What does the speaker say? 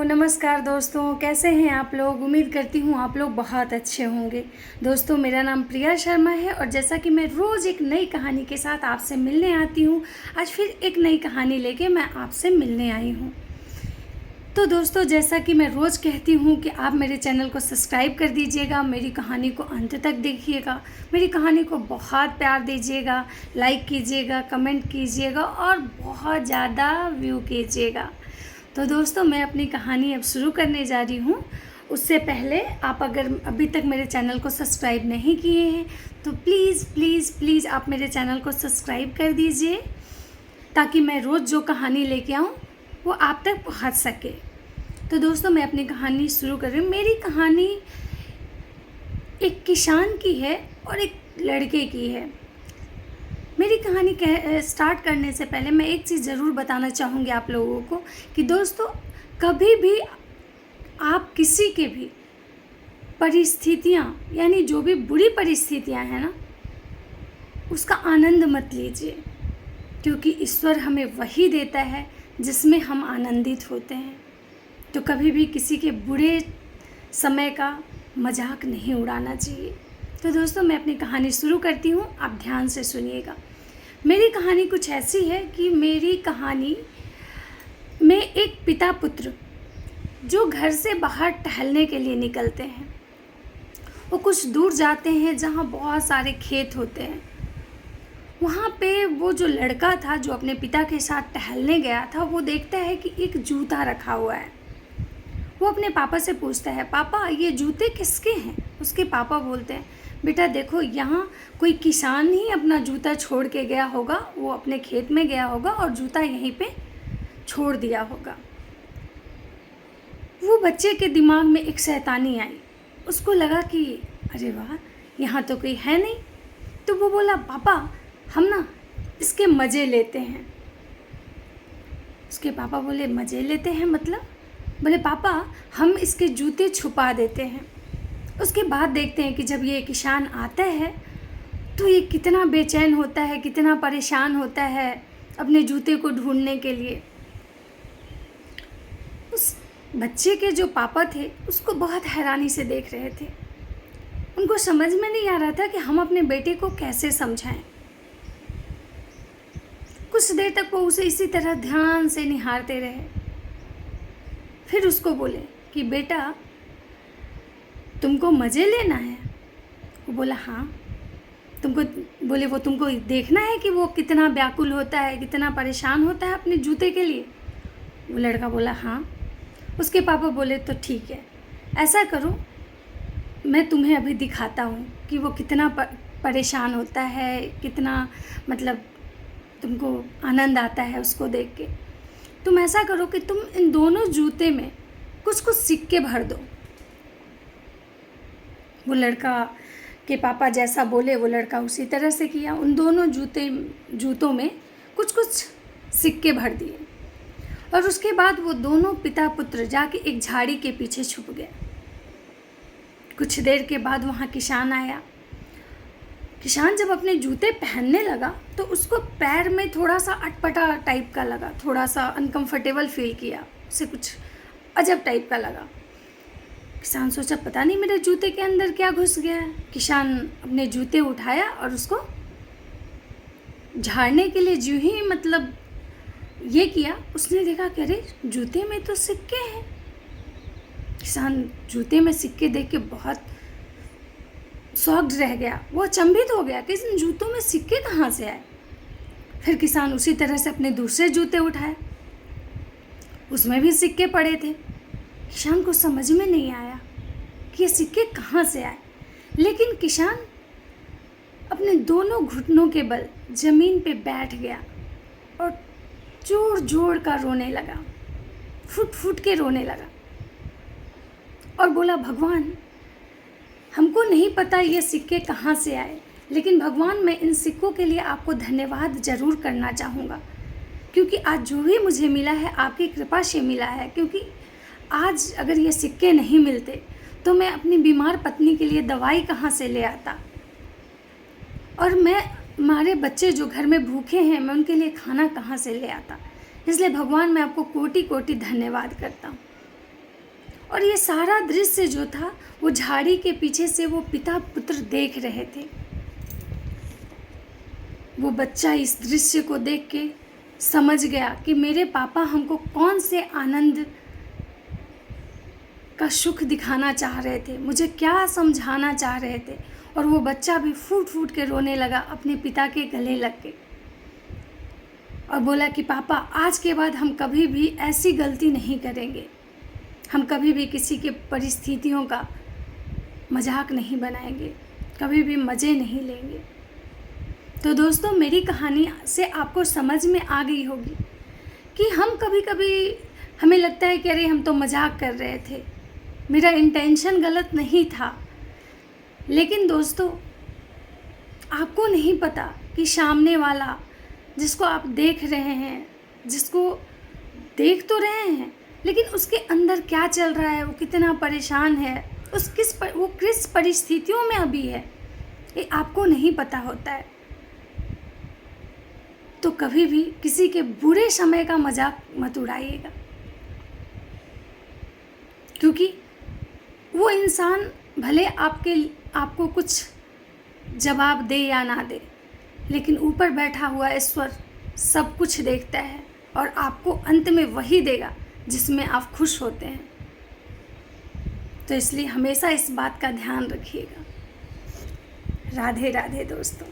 नमस्कार दोस्तों, कैसे हैं आप लोग। उम्मीद करती हूँ आप लोग बहुत अच्छे होंगे। दोस्तों, मेरा नाम प्रिया शर्मा है और जैसा कि मैं रोज़ एक नई कहानी के साथ आपसे मिलने आती हूँ, आज फिर एक नई कहानी लेके मैं आपसे मिलने आई हूँ। तो दोस्तों, जैसा कि मैं रोज़ कहती हूँ कि आप मेरे चैनल को सब्सक्राइब कर दीजिएगा, मेरी कहानी को अंत तक देखिएगा, मेरी कहानी को बहुत प्यार दीजिएगा, लाइक कीजिएगा, कमेंट कीजिएगा और बहुत ज़्यादा व्यू कीजिएगा। तो दोस्तों, मैं अपनी कहानी अब शुरू करने जा रही हूँ। उससे पहले आप अगर अभी तक मेरे चैनल को सब्सक्राइब नहीं किए हैं तो प्लीज़ प्लीज़ प्लीज़ आप मेरे चैनल को सब्सक्राइब कर दीजिए, ताकि मैं रोज़ जो कहानी लेके आऊँ वो आप तक पहुँच सके। तो दोस्तों, मैं अपनी कहानी शुरू कर रही हूँ। मेरी कहानी एक किसान की है और एक लड़के की है। मेरी कहानी स्टार्ट करने से पहले मैं एक चीज़ ज़रूर बताना चाहूँगी आप लोगों को कि दोस्तों, कभी भी आप किसी के भी परिस्थितियाँ, यानी जो भी बुरी परिस्थितियाँ हैं ना, उसका आनंद मत लीजिए, क्योंकि ईश्वर हमें वही देता है जिसमें हम आनंदित होते हैं। तो कभी भी किसी के बुरे समय का मजाक नहीं उड़ाना चाहिए। तो दोस्तों, मैं अपनी कहानी शुरू करती हूँ, आप ध्यान से सुनिएगा। मेरी कहानी कुछ ऐसी है कि मेरी कहानी में एक पिता पुत्र जो घर से बाहर टहलने के लिए निकलते हैं, वो कुछ दूर जाते हैं जहाँ बहुत सारे खेत होते हैं। वहाँ पे वो जो लड़का था जो अपने पिता के साथ टहलने गया था, वो देखता है कि एक जूता रखा हुआ है। वो अपने पापा से पूछता है, पापा ये जूते किसके हैं। उसके पापा बोलते हैं, बेटा देखो, यहाँ कोई किसान ही अपना जूता छोड़ के गया होगा, वो अपने खेत में गया होगा और जूता यहीं पे छोड़ दिया होगा। वो बच्चे के दिमाग में एक शैतानी आई। उसको लगा कि अरे वाह, यहाँ तो कोई है नहीं। तो वो बोला, पापा हम ना इसके मज़े लेते हैं। उसके पापा बोले, मज़े लेते हैं मतलब? बोले, पापा हम इसके जूते छुपा देते हैं, उसके बाद देखते हैं कि जब ये किसान आता है तो ये कितना बेचैन होता है, कितना परेशान होता है अपने जूते को ढूंढने के लिए। उस बच्चे के जो पापा थे उसको बहुत हैरानी से देख रहे थे। उनको समझ में नहीं आ रहा था कि हम अपने बेटे को कैसे समझाएं। कुछ देर तक वो उसे इसी तरह ध्यान से निहारते रहे। फिर उसको बोले कि बेटा, तुमको मज़े लेना है? वो बोला, हाँ। बोले, वो तुमको देखना है कि वो कितना व्याकुल होता है, कितना परेशान होता है अपने जूते के लिए? वो लड़का बोला, हाँ। उसके पापा बोले, तो ठीक है, ऐसा करो, मैं तुम्हें अभी दिखाता हूँ कि वो कितना परेशान होता है, कितना मतलब तुमको आनंद आता है उसको देख के। तुम ऐसा करो कि तुम इन दोनों जूते में कुछ कुछ सिक्के भर दो। वो लड़का के पापा जैसा बोले वो लड़का उसी तरह से किया। उन दोनों जूतों में कुछ कुछ सिक्के भर दिए और उसके बाद वो दोनों पिता पुत्र जाके एक झाड़ी के पीछे छुप गए। कुछ देर के बाद वहाँ किसान आया। किसान जब अपने जूते पहनने लगा तो उसको पैर में थोड़ा सा अटपटा टाइप का लगा, थोड़ा सा अनकंफर्टेबल फील किया, उसे कुछ अजब टाइप का लगा। किसान सोचा, पता नहीं मेरे जूते के अंदर क्या घुस गया है। किसान अपने जूते उठाया और उसको झाड़ने के लिए जो ही मतलब ये किया, उसने देखा कि अरे जूते में तो सिक्के हैं। किसान जूते में सिक्के देख के बहुत शॉक्ड रह गया। वो अचंभित हो गया कि इन जूतों में सिक्के कहाँ से आए। फिर किसान उसी तरह से अपने दूसरे जूते उठाए, उसमें भी सिक्के पड़े थे। किसान को समझ में नहीं आया कि ये सिक्के कहाँ से आए, लेकिन किसान अपने दोनों घुटनों के बल ज़मीन पे बैठ गया और जोर जोर का रोने लगा, फुट फुट के रोने लगा और बोला, भगवान हमको नहीं पता ये सिक्के कहाँ से आए, लेकिन भगवान मैं इन सिक्कों के लिए आपको धन्यवाद ज़रूर करना चाहूँगा, क्योंकि आज जो भी मुझे मिला है आपकी कृपा से मिला है। क्योंकि आज अगर ये सिक्के नहीं मिलते तो मैं अपनी बीमार पत्नी के लिए दवाई कहाँ से ले आता, और मैं हमारे बच्चे जो घर में भूखे हैं मैं उनके लिए खाना कहाँ से ले आता। इसलिए भगवान मैं आपको कोटि कोटि धन्यवाद करता हूँ। और ये सारा दृश्य जो था वो झाड़ी के पीछे से वो पिता पुत्र देख रहे थे। वो बच्चा इस दृश्य को देख के समझ गया कि मेरे पापा हमको कौन से आनंद का सुख दिखाना चाह रहे थे, मुझे क्या समझाना चाह रहे थे। और वो बच्चा भी फूट फूट के रोने लगा, अपने पिता के गले लग के, और बोला कि पापा आज के बाद हम कभी भी ऐसी गलती नहीं करेंगे, हम कभी भी किसी के परिस्थितियों का मजाक नहीं बनाएंगे, कभी भी मज़े नहीं लेंगे। तो दोस्तों, मेरी कहानी से आपको समझ में आ गई होगी कि हम कभी कभी हमें लगता है कि अरे हम तो मजाक कर रहे थे, मेरा इंटेंशन गलत नहीं था। लेकिन दोस्तों, आपको नहीं पता कि सामने वाला जिसको आप देख रहे हैं, जिसको देख तो रहे हैं, लेकिन उसके अंदर क्या चल रहा है, वो कितना परेशान है, वो किस परिस्थितियों में अभी है, ये आपको नहीं पता होता है। तो कभी भी किसी के बुरे समय का मजाक मत उड़ाइएगा, क्योंकि वो इंसान भले आपको कुछ जवाब दे या ना दे, लेकिन ऊपर बैठा हुआ ईश्वर सब कुछ देखता है और आपको अंत में वही देगा जिसमें आप खुश होते हैं। तो इसलिए हमेशा इस बात का ध्यान रखिएगा। राधे राधे दोस्तों।